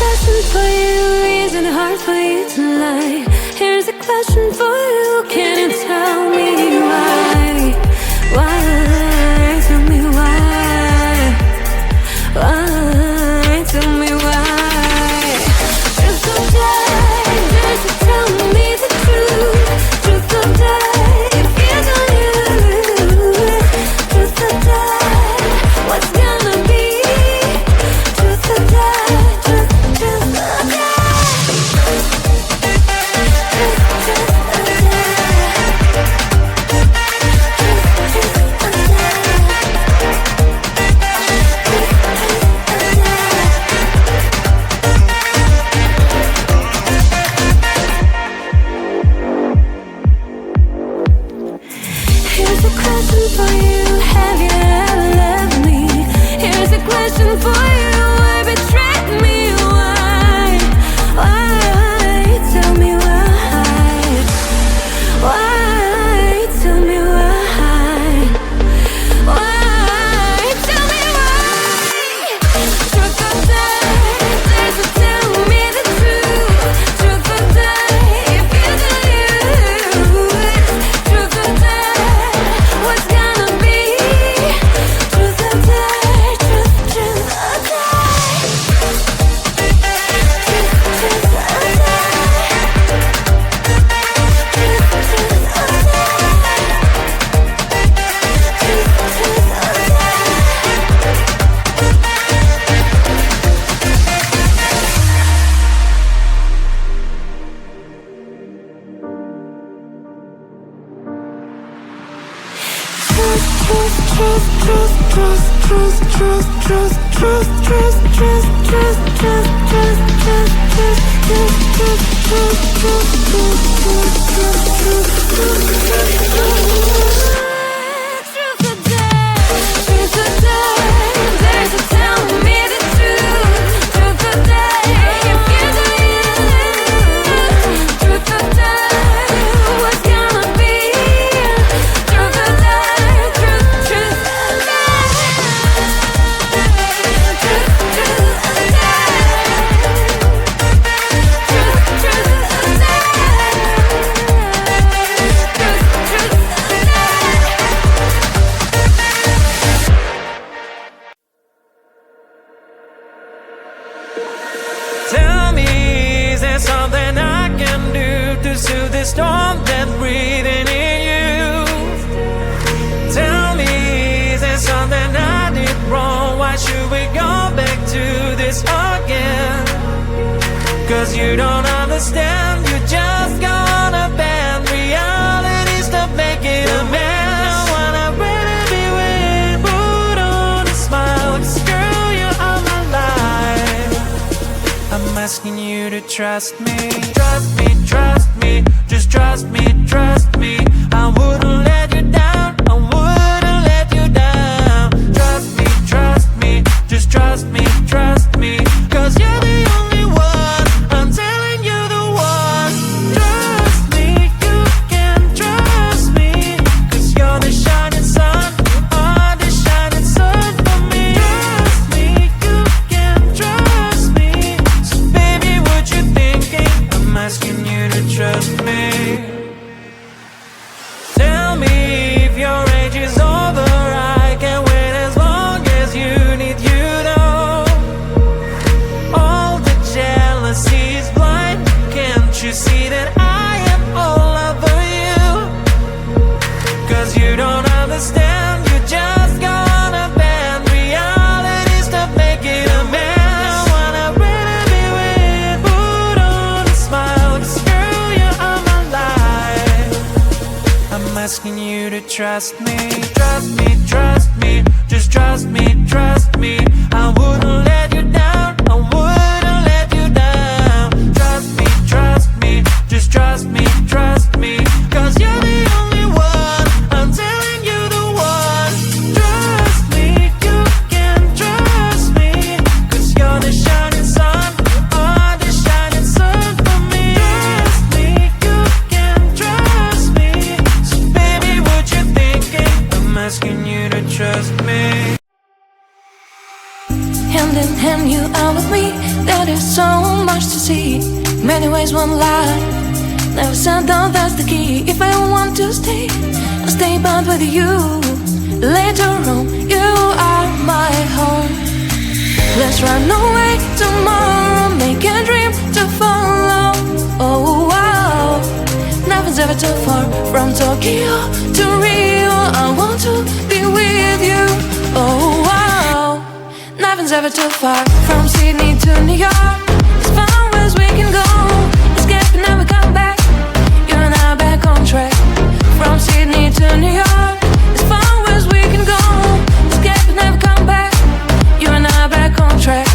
question for you, reason hard for you to lie. Here's a question for you, can you tell me why? Why? Tell me why? Why? Tell me why? Truth or dare, dare to tell me the truth. Truth or dare, it feels on you. Truth or dare, what's gonna be? Truth or dare, truth or dare. Here's a question for you, have you ever loved me? Here's a question for you, why betrayed me? Why? Why? Tell me why? Why? Tell me why? Why? Tell me why? Truth or dare, dare to tell me the truth. Truth or dare, it feels on you. Truth or dare, what's gonna be? Truth or dare, truth or dare. Truth or Tell me, is there something I can do to soothe the storm that's breathing in you? Tell me, is there something I did wrong? Why should we go back to this again? Cause you don't understand, you just gonna bend reality, stop making a mess. I wanna really be with, put on a smile, 'cause girl, you are my life. I'm asking you to trust me. Trust me, trust me, just trust me, trust me. I wouldn't let you down, I wouldn't let you down. Trust me, just trust me, trust me. 'Cause you're the only one, I'm telling you the one. Trust me, you can trust me. 'Cause you're the shining sun, you are the shining sun for me. Trust me, you can trust me. So baby, what you thinking? I'm asking you to trust me. Tell me if your age is over, I can wait as long as you need, you know. All the jealousy is blind, can't you see that I am all over you? 'Cause you don't understand, you just gonna bend reality, stop making a mess. I wanna really be with, put on a smile, 'cause girl, you are my life. I'm asking you to trust me. Trust me, trust me, just trust me, trust me. I wouldn't let you down, I wouldn't let you down. Trust me, just trust me, trust me. 'Cause you're the only one, I'm telling you the one. Trust me, you can trust me. 'Cause you're the shining sun, you are the shining sun for me. Trust me, you can trust me. So baby, what you thinking? I'm asking Hand in hand, you are with me. There is so much to see. Many ways, one life. Never settle, that's the key. If I want to stay, I'll stay but with you. Later on, you are my home. Let's run away tomorrow, make a dream to follow. Oh wow, nothing's ever too far. From Tokyo to Rio, I want to be with you. Oh wow, nothing's ever too far. From Sydney to New York, as far as we can go. Escape and never come back. You and I back on track. From Sydney to New York, as far as we can go. Escape and never come back. You and I back on track.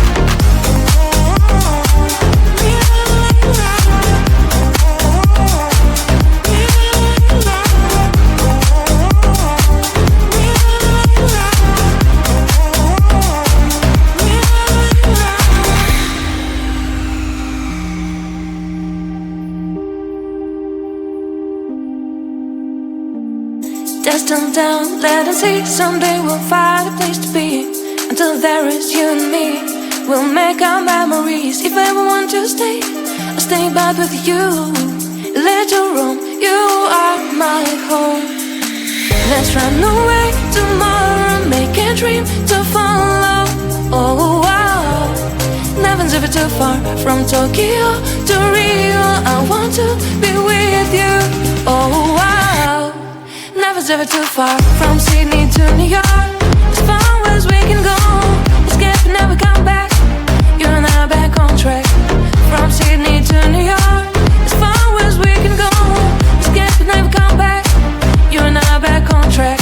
Destined down, let us see. Someday we'll find a place to be. Until there is you and me, we'll make our memories. If I ever want to stay, I'll stay back with you. Later on, you are my home. Let's run away tomorrow, make a dream to follow. Oh wow, nothing's ever too far. From Tokyo to Rio, I want to be with you. Oh wow, nothing's ever too far. From Sydney to New York, as far as we can go. Escape and never come back. You and I back on track. From Sydney to New York, as far as we can go. Escape and never come back. You and I back on track.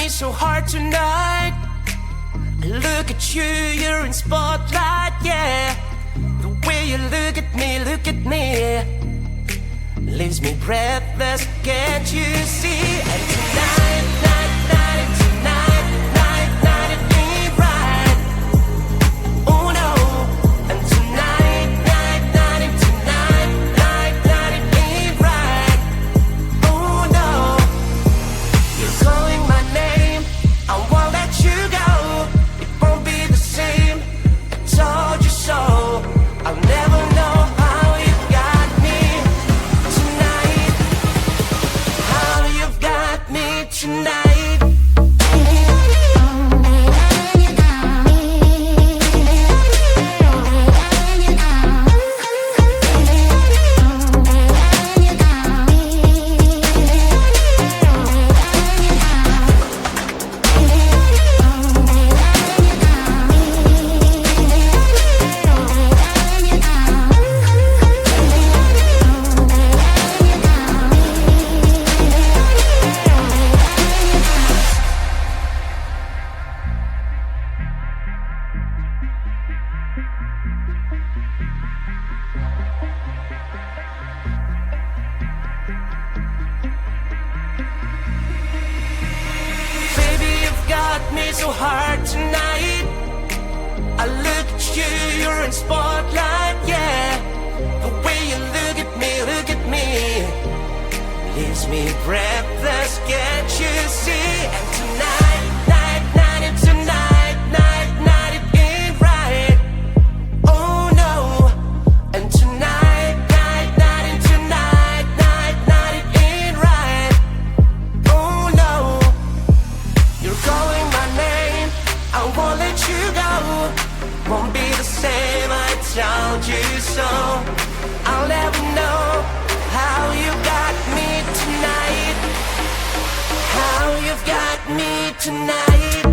So hard tonight. Look at you, you're in spotlight, yeah. The way you look at me, leaves me breathless, can't you see? And tonight, it ain't right. Oh no. And tonight, it ain't right. Oh no. You're calling my name, I won't let you go. It won't be the same, I told you so. I'll never know how you got me tonight. How you've got me tonight. So hard tonight. I look at you, you're in spotlight, yeah. The way you look at me, leaves me breathless, can't you see? And tonight, it ain't right. Oh no. And tonight, it ain't right. Oh no. You're calling my name, I won't let you go. Won't be the same, I told you so. I'll never know how you got me tonight. How you've got me tonight.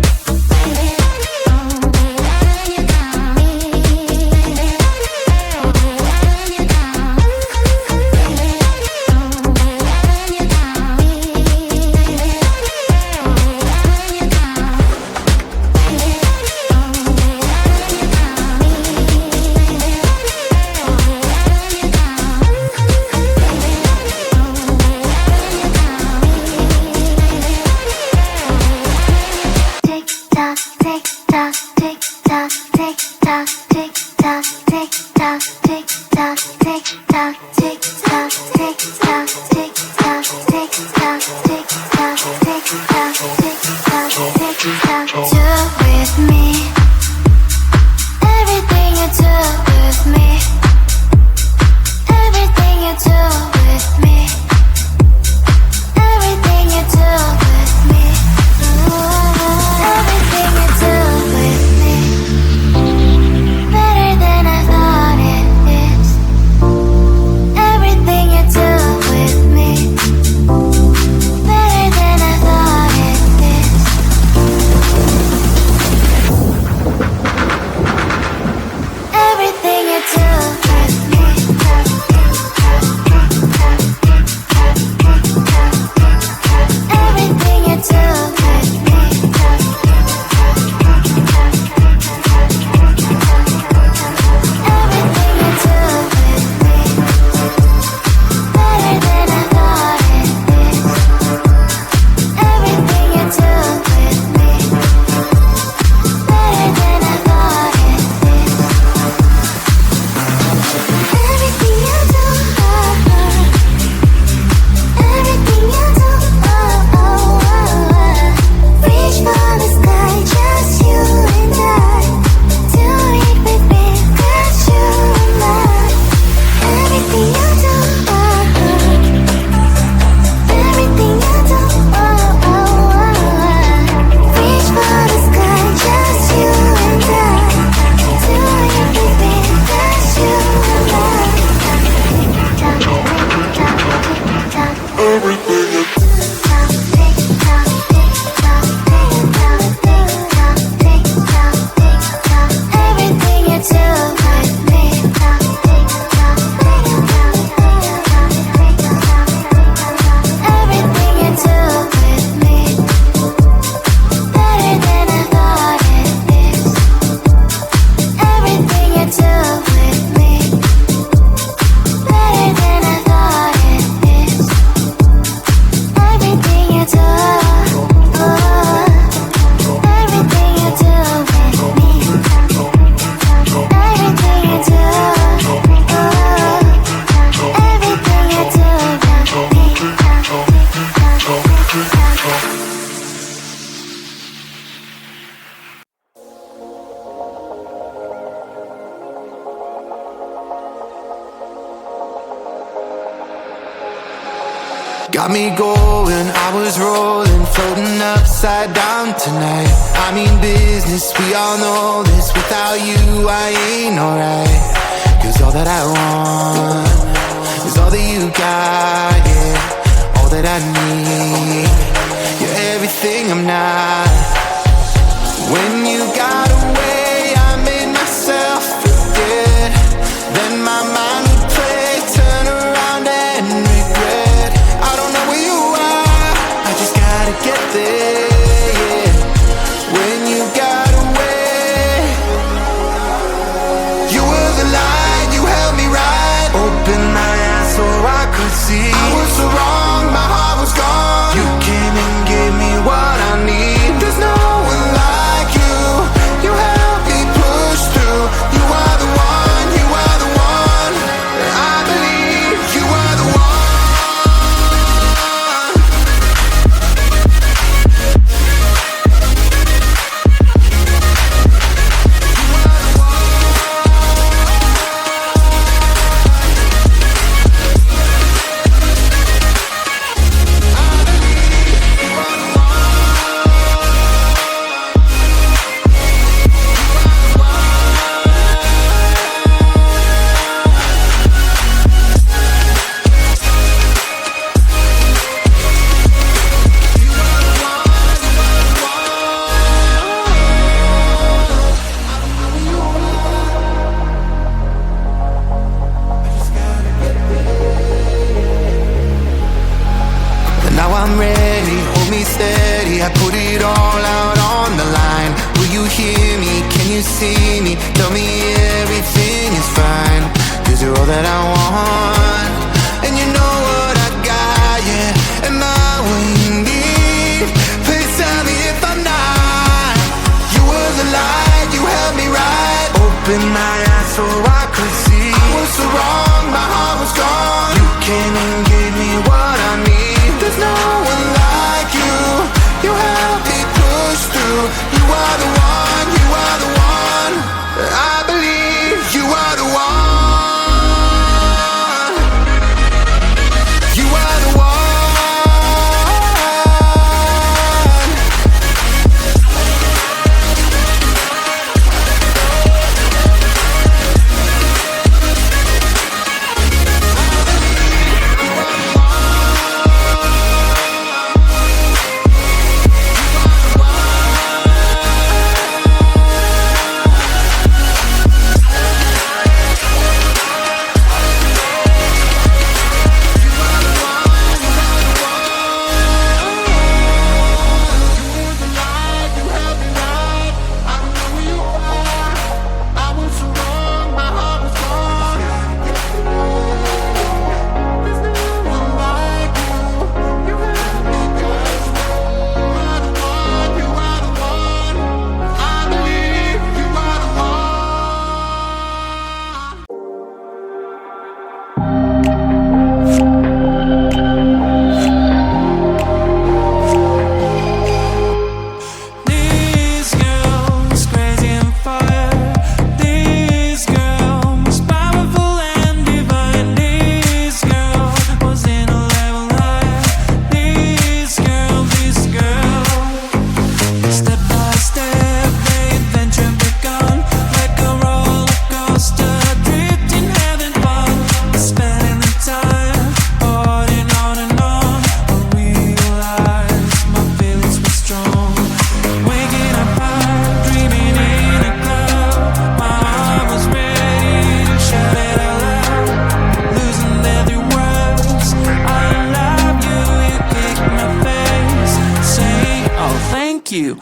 Got me going, I was rolling, floating upside down tonight. I mean business, we all know this. Without you, I ain't alright. 'Cause all that I want is all that you got, yeah. All that I need, you're everything I'm not. When you got away, I made myself forget. Then my mind would play, turn around and regret. I don't know where you are, I just gotta get there, yeah. When you got away, you were the light, you held me right. Open my eyes so I could see. I was so wrong, my heart was gone. You came and gave me what I need. There's no one like you. You helped me push through. You are the one, you are the one. I believe you are the one. Now I'm ready, hold me steady. I put it all out on the line. Will you hear me? Can you see me? Tell me everything is fine. 'Cause you're all that I want. And you know what I got, yeah. Am I what you need? Please tell me if I'm not. You were the light, you held me right. Open my eyes so I could see. I was so wrong, my heart was gone. You came and gave me what I need. There's no one like you. You have You are the one, you are the one. I believe you are the one. You are the one. You.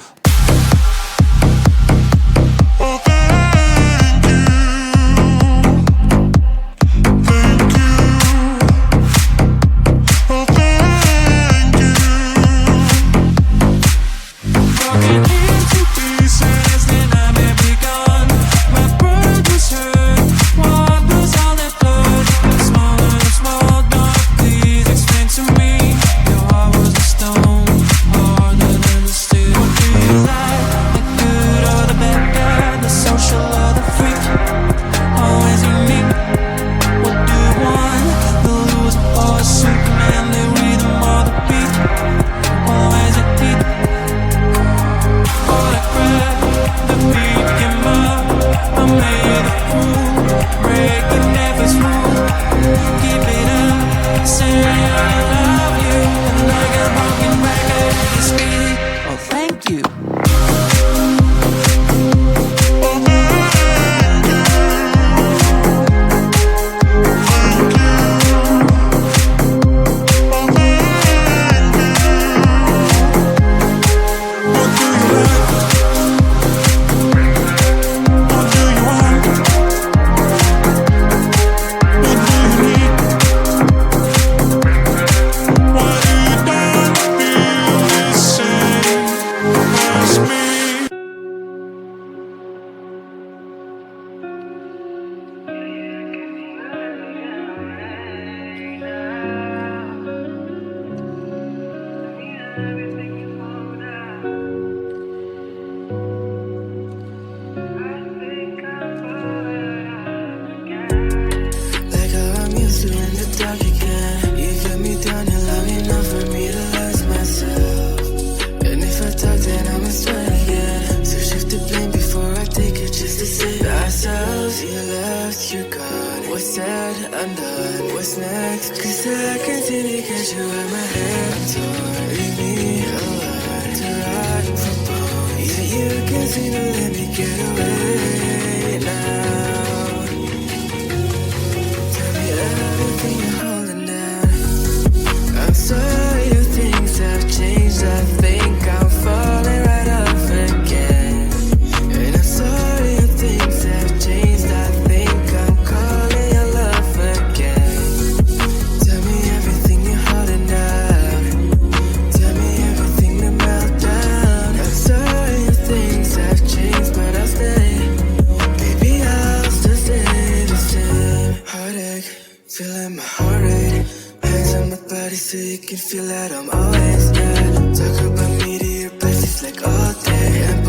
undone. What's next? Cause I can't seem to get you out my head. Torn, leave me alone to rot from bone. Yeah, you can't seem to let me get away now. Tell me everything you're holding down. I'm sorry if things have changed. I think I'm falling right off again. And I'm sorry if things have changed. I think I'm calling your love again. Tell me everything you're holding down. Tell me everything to melt down. I'm sorry if things have changed, but I'll stay. Baby, I'll still stay the same. Heartache, feeling my heart rate. Hands on my body so you can feel that I'm always there. Talk about me to your besties like all day.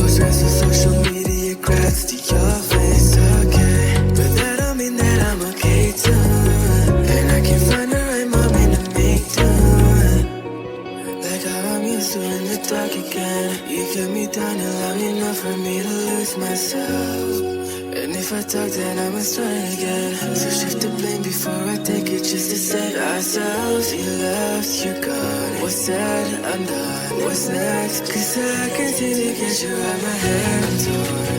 down and long enough for me to lose myself. And if I talk, then I must try again. So shift the blame before I take it, just to save ourselves. You left, you're gone. What's said, I'm done. What's next? Cause I can't seem to get you out my head. So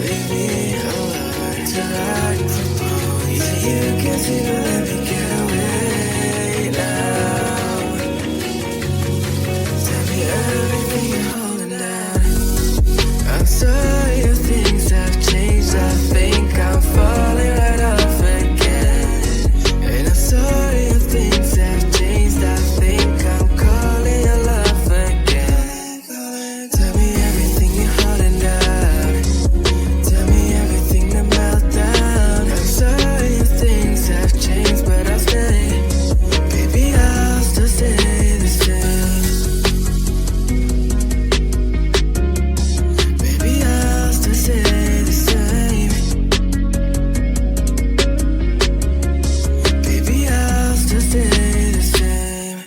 leave me alone to hide from home. Yeah, you can't seem to let me get away now. Tell me everything you're holding down. I'm sorry if things have changed. I think I'm falling right off again. And I'm sorry if things have changed. I think I'm calling your love again. Tell me everything you're holding down. Tell me everything to melt down. I'm sorry if things have changed, but I'll stay. Baby, I'll still stay the same. Baby, I'll still stay the same. Baby, I'll still stay the same.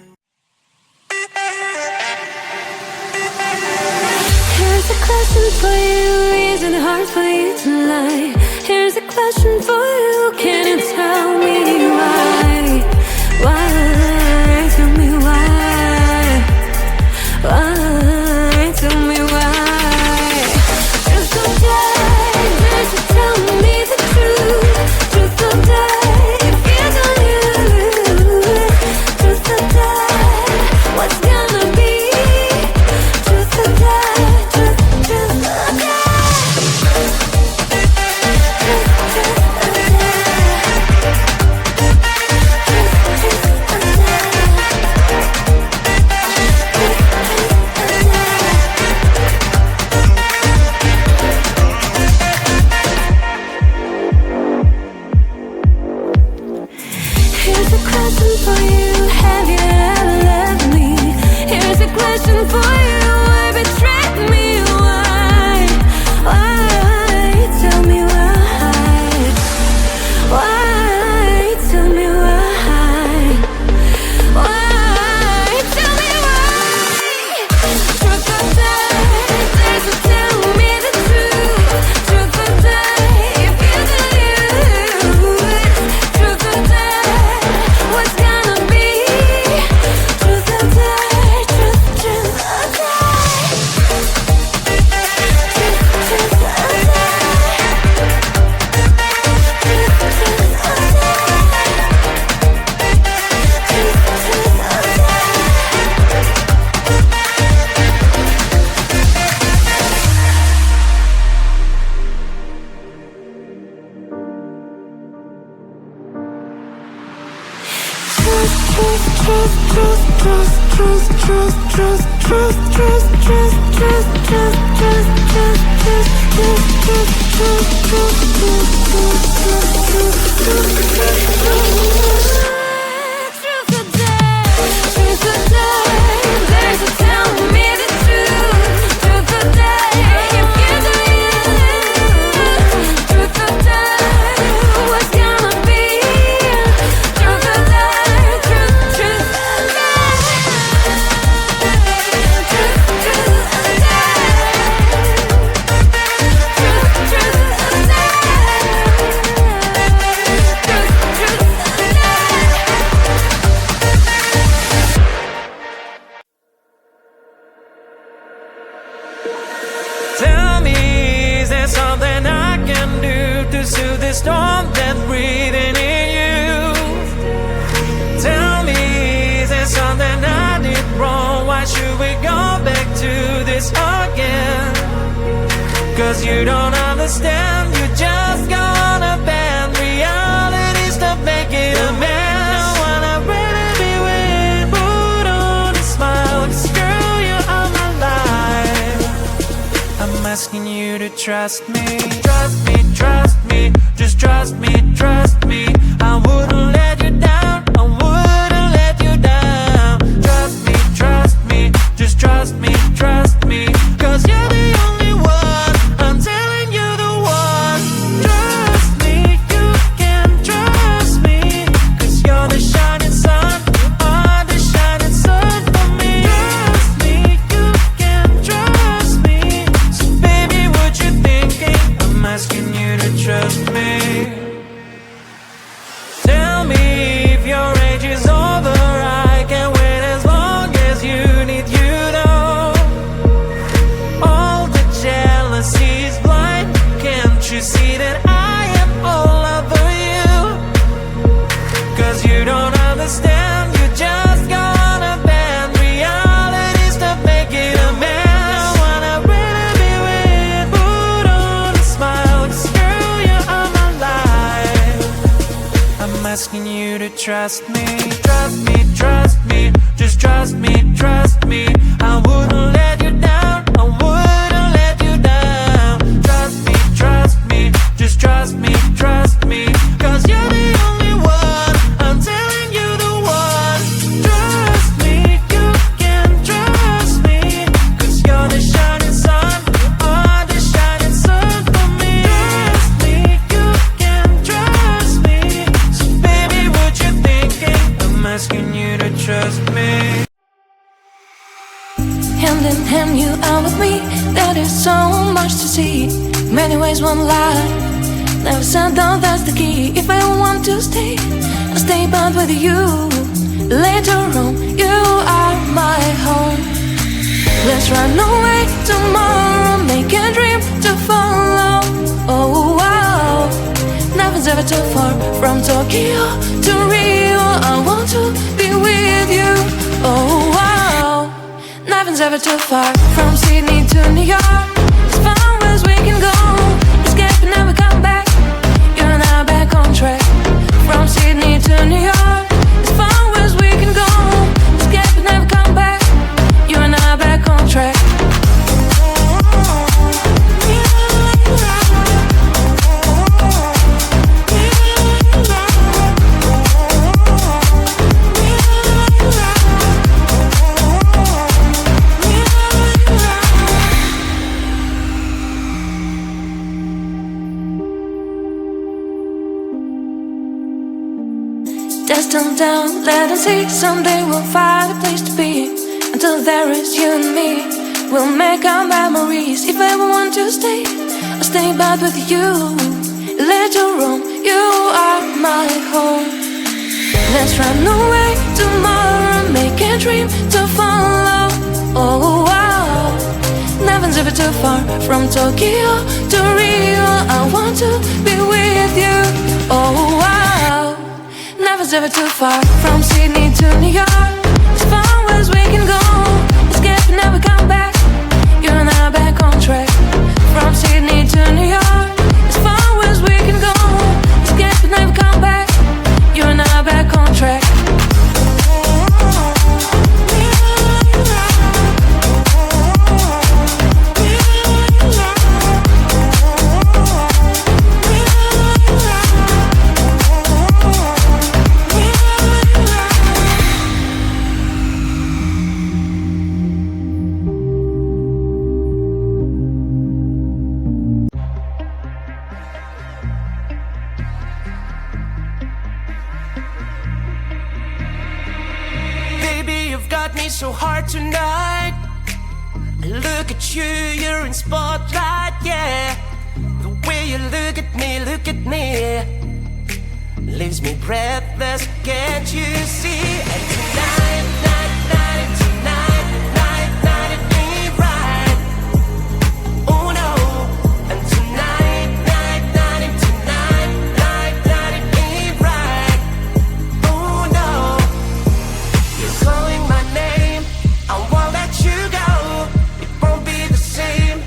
Here's a question for you, isn't it hard for you to lie? Here's a question for you, can you tell me why? Why? Tell me why? Why? Tell me why? Truth or dare, dare to tell me the truth. Truth or dare, if you don't lose. Truth or dare, what's gonna be? Truth or dare, truth or dare. Here's a question for you, have you ever loved me? Here's a question for you, why betray me? Why? Why? Tell me why? Why? Tell me why? Why? Tell me why? Truth or dare, dare to tell me the truth. Truth or dare, if you don't lose. Truth or dare, what's gonna be? Truth or dare, truth or dare. Truth or Tell me, is there something I can do to soothe the storm that's breathing in you? Tell me, is there something I did wrong? Why should we go back to this again? Cause you don't understand, you just gonna bend reality, stop making a mess. I wanna really be with, put on a smile, 'cause girl, you are my life. I'm asking you to trust me, trust me, trust me, just trust me, trust me. I wouldn't let you down, I wouldn't let you down. Trust me, just trust me, trust me. 'Cause you're the only one, I'm telling you the one. Trust me, you can trust me. 'Cause you're the shining sun, you are the shining sun for me. Trust me, you can trust me. So trust me, trust me, trust me, just trust me, trust me. I wouldn't let you down, I wouldn't let you down. Trust me, just trust me, trust me. Cause you're the only one, I'm telling you the one. Trust me, you can trust me. Cause you're the shining sun, you are the shining sun for me. Trust me, you can trust me. So baby, what you thinking? I'm asking you to trust me. Hand in hand, you are with me. There is so much to see. Many ways, one life. Never said that that's the key. If I want to stay, I'll stay but with you. Later on, you are my home. Let's run away tomorrow, make a dream to follow. Oh wow, nothing's ever too far. From Tokyo to Rio, I want to be with you. Oh wow, nothing's ever too far. From Sydney to New York, as far as we can go. Escape and never come back. You and I back on track. From Sydney to New York, as far as we can go. Escape and never come back. You and I back on track. Destined down, let us see. Someday we'll find a place to be. Until there is you and me, we'll make our memories. If I ever want to stay, I'll stay back with you. Later on, you are my home. Let's run away tomorrow, make a dream to follow. Oh wow, nothing's ever too far. From Tokyo to Rio, I want to be with you. Oh wow, nothing's ever too far. From Sydney to New York, as far as we can go. Escape and never come back. You and I back on track. From Sydney to New York, as far as we can go. Escape and never come back. You and I back on track. So hard tonight. Look at you, you're in spotlight, yeah. The way you look at me, leaves me breathless. Can't you see? And tonight, it ain't right. Oh no. And tonight, it ain't right. Oh no. You're calling my name. I won't let you go. It won't be the same.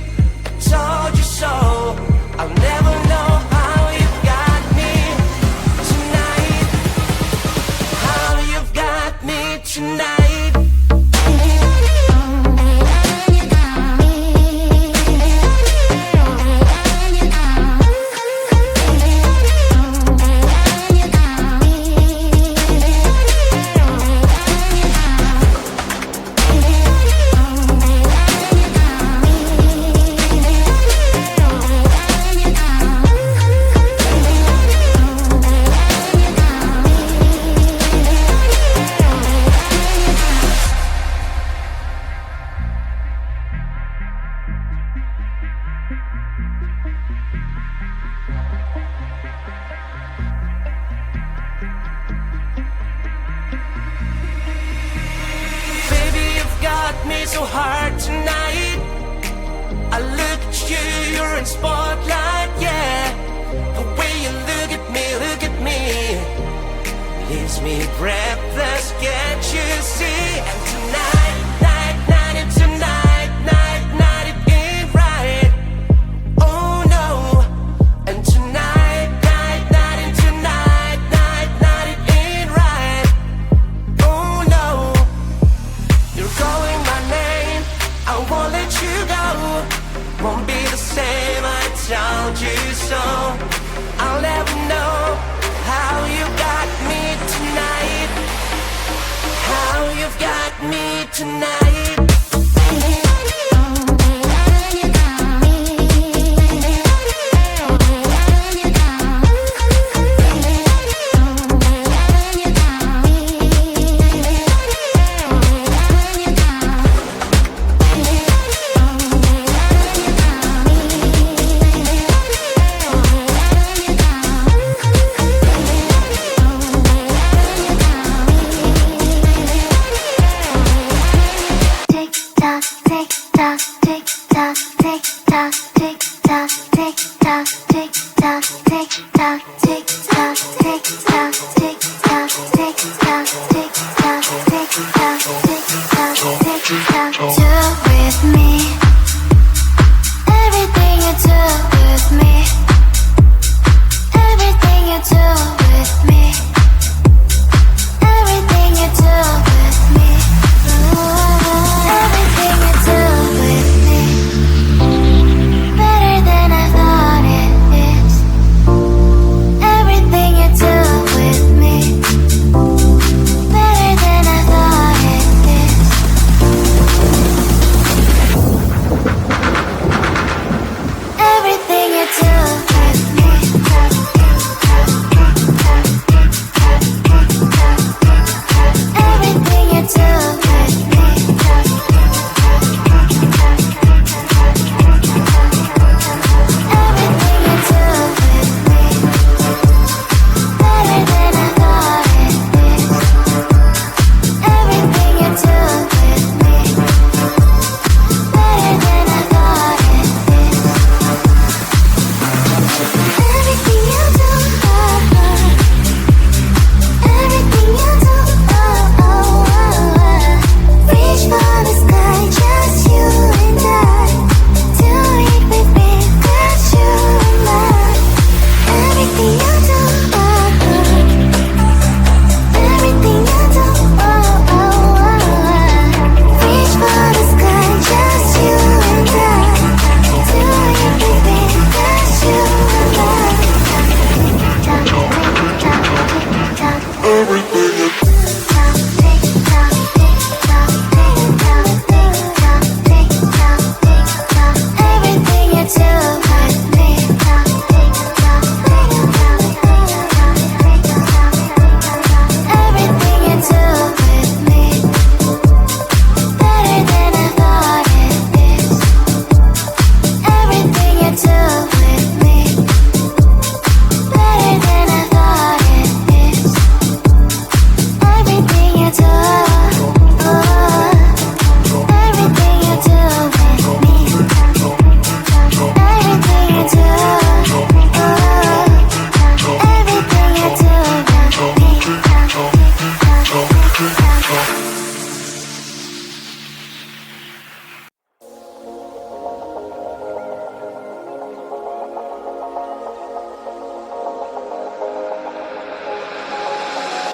I told you so. I'll never know how you've got me tonight. How you've got me tonight. So hard tonight. I look at you, you're in spotlight, yeah. The way you look at me, leaves me breathless. Can't you see? And tonight, it ain't right. Oh no. And tonight, it ain't right. you so. I'll never know how you got me tonight. How you've got me tonight.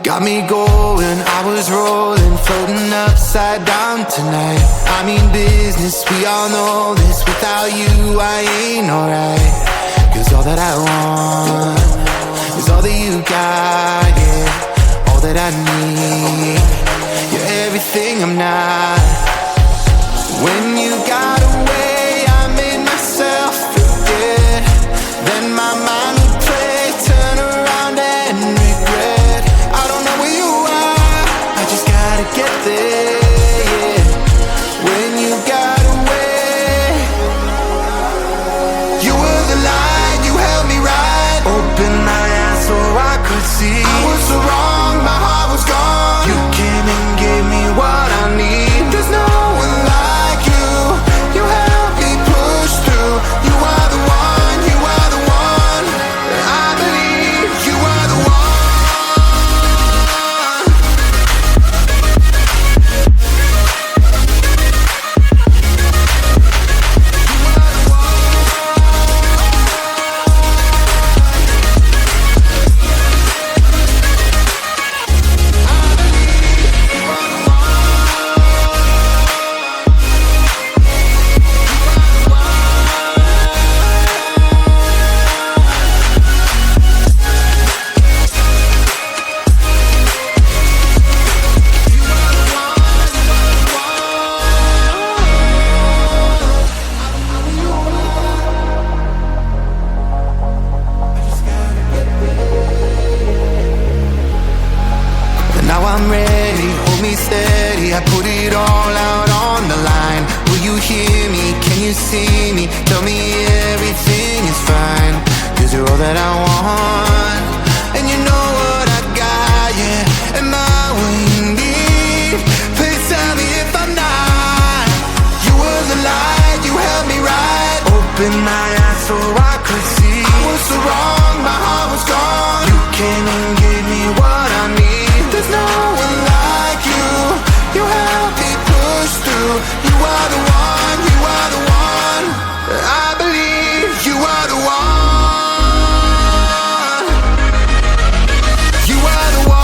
Got me going, I was rolling, floating upside down tonight. I mean business, we all know this. Without you, I ain't alright. Cause all that I want is all that you got, yeah. All that I need, you're everything I'm not. When you got away, I made myself forget. Then my mind would play, turn around and regret. I don't know where you are, I just gotta get there, yeah. When you got away, you were the light, you held me right. Open my eyes so I could see. I was so wrong, my heart was gone. You came and gave me what I need. There's no one like you, you helped me push through. You are the one, you are the one. I believe you are the one. Open my eyes so I could see. I was so wrong, my heart was gone. You came and gave me what I need. There's no one like you. You help me push through. You are the one, you are the one. I believe you are the one. You are the one.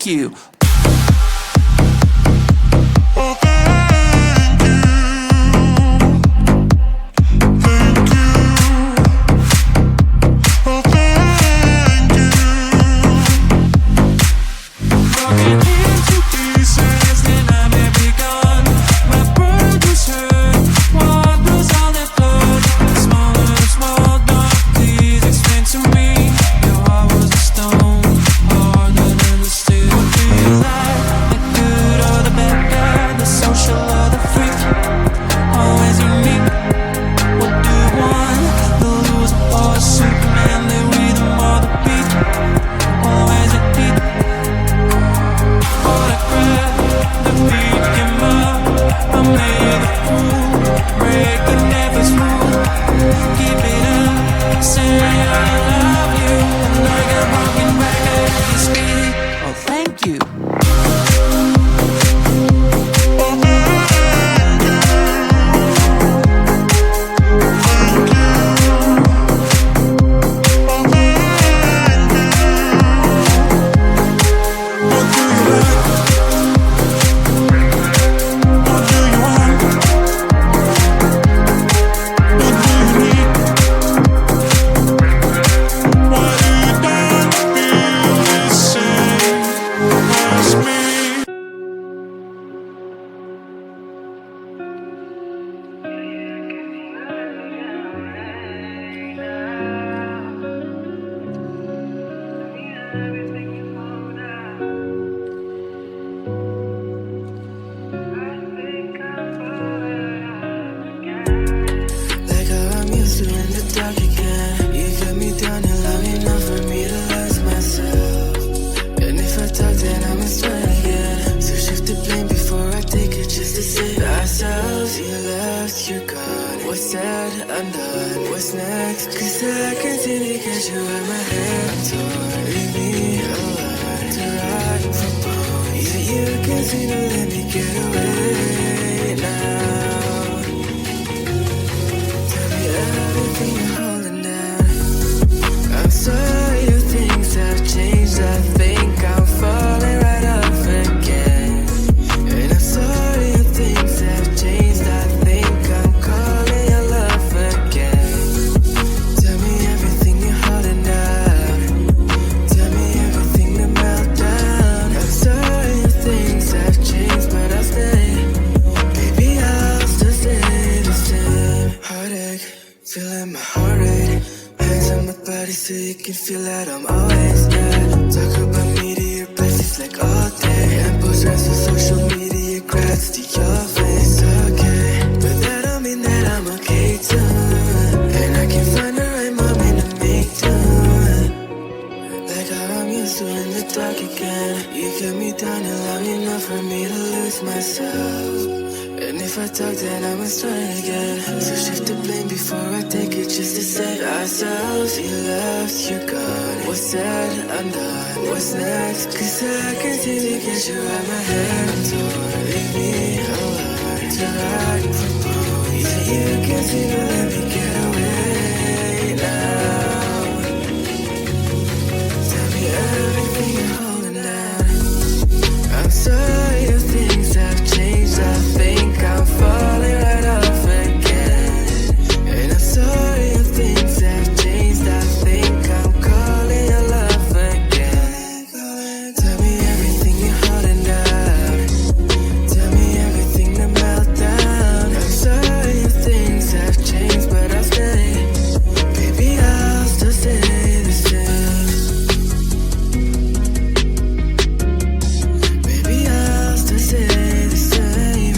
You. so you can feel that I'm always there. Talk about me to your besties like all day, and post rest on social media, grabs to your face, okay. But that don't mean that I'm okay too, and I can find the right moment to make do. Like how I'm used to in the dark again. You kept me down and long enough for me to lose myself. And if I talk, then I'ma start again. So shift the blame before I take it, just to save ourselves. You left, you're gone. What's said, I'm done. What's next? Cause I can't seem to get you out my head. I'm torn, leave me alone to hide from both. Yeah, you can't seem to let me get away now. Tell me everything you're holding down. I'm sorry if things have changed. I think I'm falling right off again. And I'm sorry if things have changed. I think I'm calling your love again. Tell me everything you're holding down. Tell me everything to melt down. I'm sorry if things have changed, but I'll stay. Baby, I'll still stay the same. Baby, I'll still stay the same.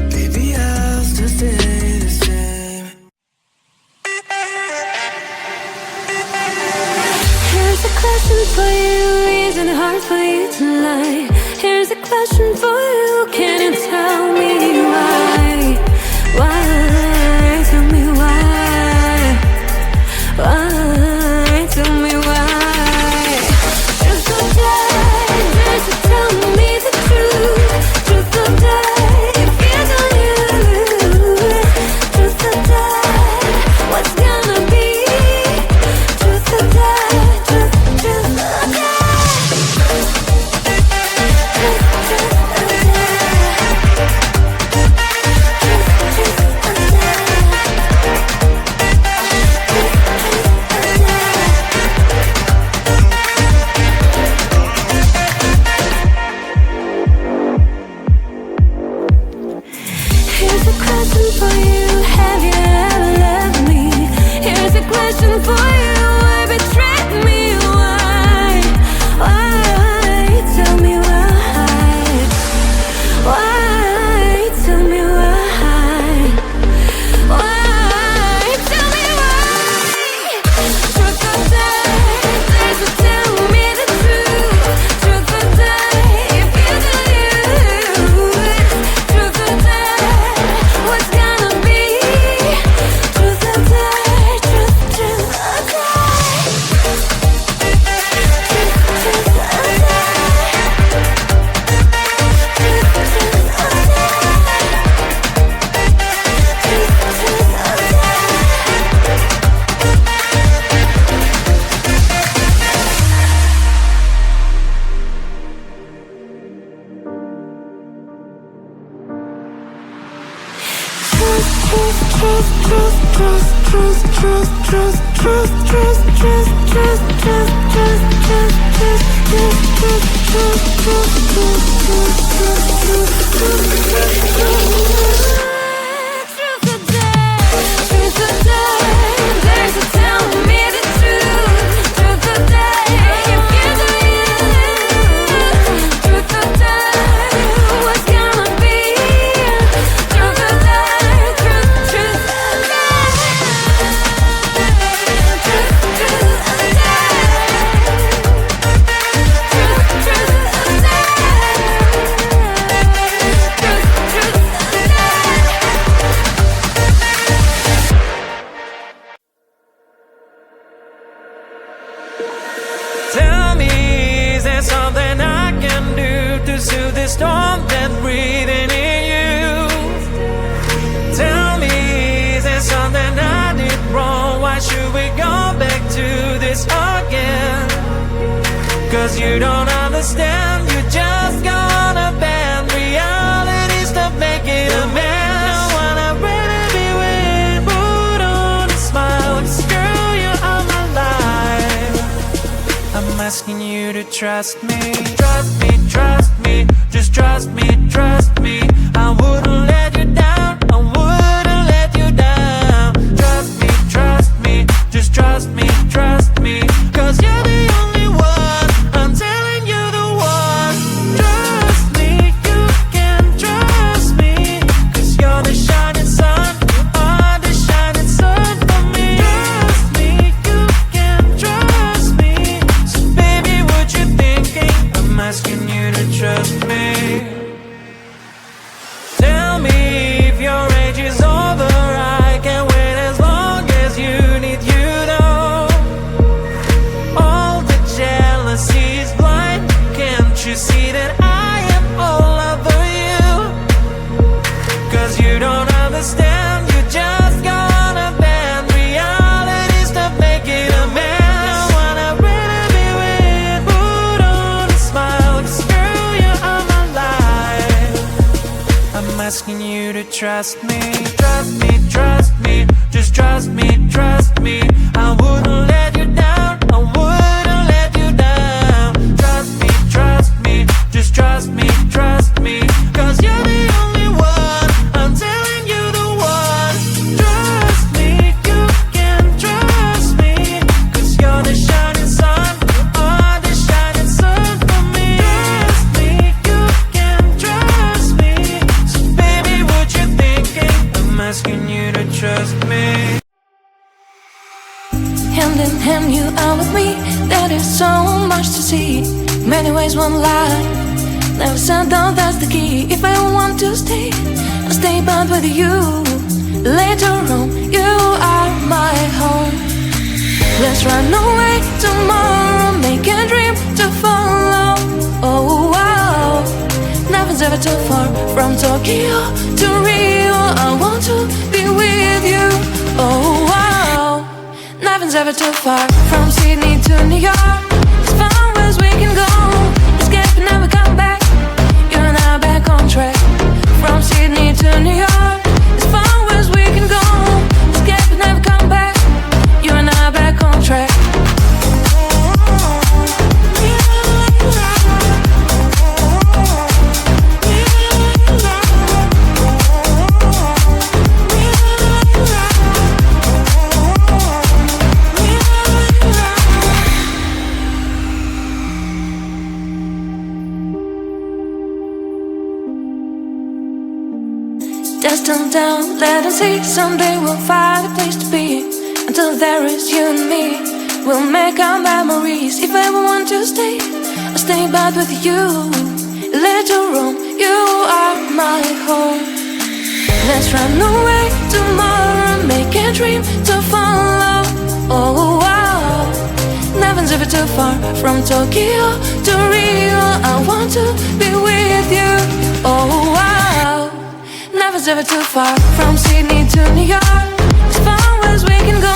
Baby, I'll still stay the same. Here's a question for you, isn't it hard for you to lie? Here's a question for you, can you tell me why? Why? Tell me why? Why? Tell me why? Truth or dare, dare to tell me the truth. Truth or dare, if you don't use. Truth or dare, what's gonna be? Truth or dare, truth or dare. Here's a question for you, have you ever loved me? Here's a question for you, why betray me? Why? Why? Tell me why? Why? Tell me why? Why? Tell me why? Truth or dare, dare to tell me the truth. Truth or dare, if you don't use. Truth or dare, what's gonna be? Truth or dare, truth or dare. Tell me, is there something I can do to soothe the storm that's breathing in you? Tell me, is there something I did wrong? Why should we go back to this again? Cause you don't understand, you just gonna bend realities to make it a mess. I wanna really be with, put on a smile, screw you out my life. I'm asking you to trust me, trust me, trust me, just trust me, trust me. I wouldn't let you down, I wouldn't let you down. Trust you to trust me. Trust me, just trust me. I wouldn't let you down, I wouldn't let you down. Trust me, just trust me. Cause you're the only one, I'm telling you the one. Trust me, you can trust me. Cause you're the shining sun, you are the shining sun for me. Trust me, you can trust me. So baby, what you thinking? I'm asking you to trust me. Hand in hand, you are with me. There is so much to see. Many ways, one life. Never said down, that's the key. If I want to stay, I'll stay but with you. Later on, you are my home. Let's run away tomorrow, make a dream to follow. Oh wow, nothing's ever too far. From Tokyo to Rio, I want to be with you. Oh wow, nothing's ever too far. From Sydney to New York, as far as we can go. Escape and never come back. You and I back on track. From Sydney to New York, as far as we can go. Escape and never come back. You and I back on track. Destined down, let us see. Someday we'll find a place to be. Until there is you and me, we'll make our memories. If I ever want to stay, I'll stay back with you. Later on, you are my home. Let's run away tomorrow, make a dream to follow. Oh wow, nothing's ever too far. From Tokyo to Rio, I want to be with you. Oh wow, nothing's ever too far. From Sydney to New York, as far as we can go.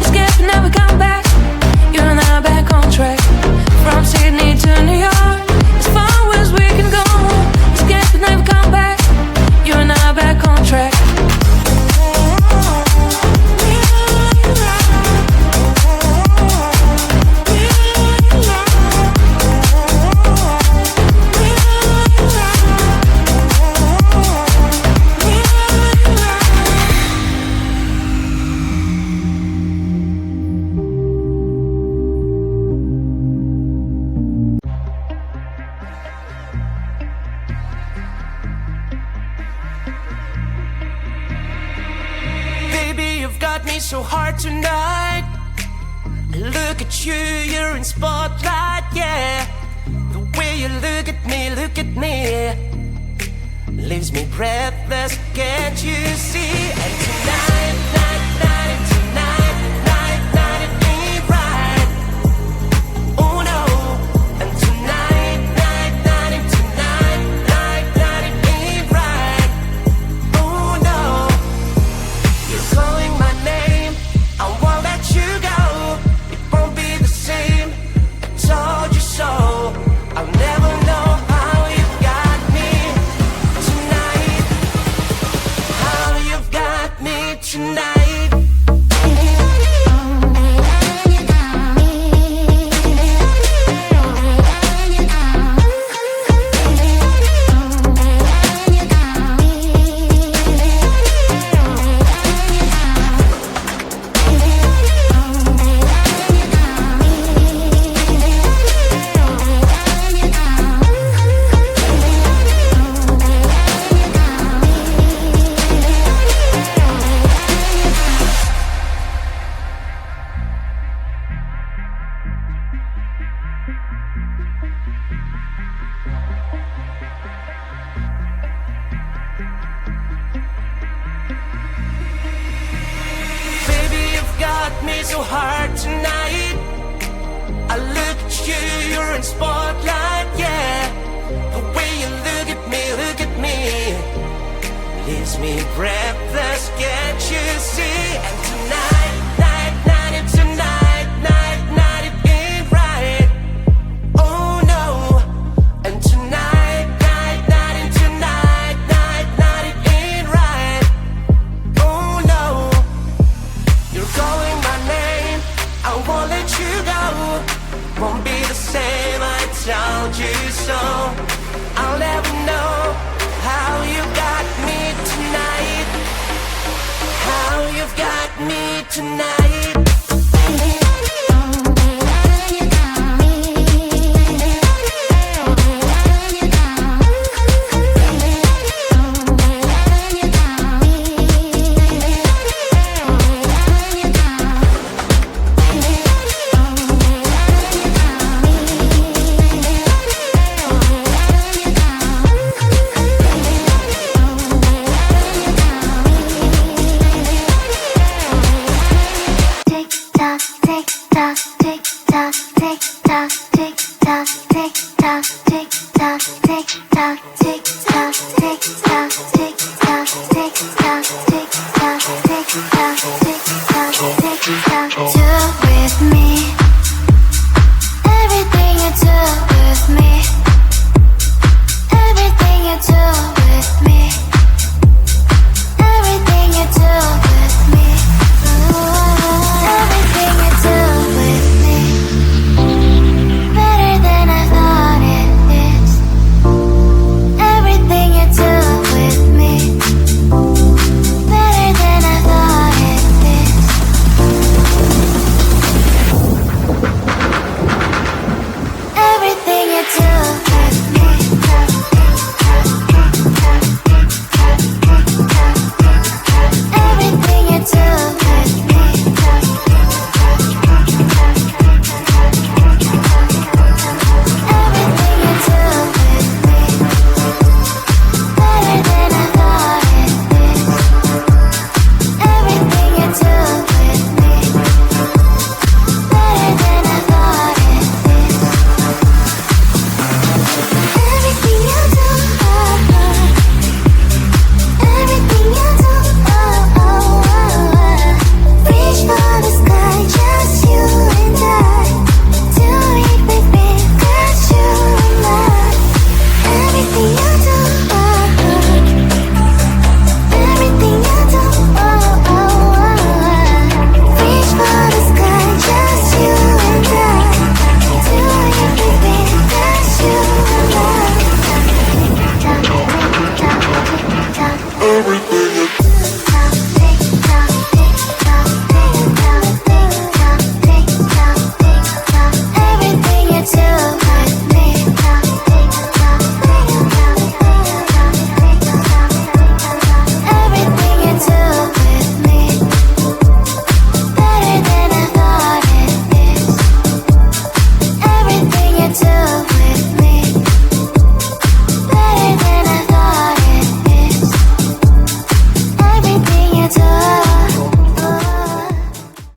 Escape and never come back. You and I back on track. From Sydney to New York, as far as we can go. Escape and never come back. You and I back on track. So hard tonight. Look at you, you're in spotlight, yeah. The way you look at me, leaves me breathless, can't you see? And tonight, it ain't right. Oh no. And tonight, it ain't right. Oh no. You're calling my name, I won't let you go. It won't be the same, I told you so. I'll never know how you've got me tonight. How you've got me tonight. So hard tonight. I look at you, you're in spotlight, yeah. The way you look at me, leaves me breathless, can't you see? And tonight, it ain't right. Oh no. And tonight, it ain't Everything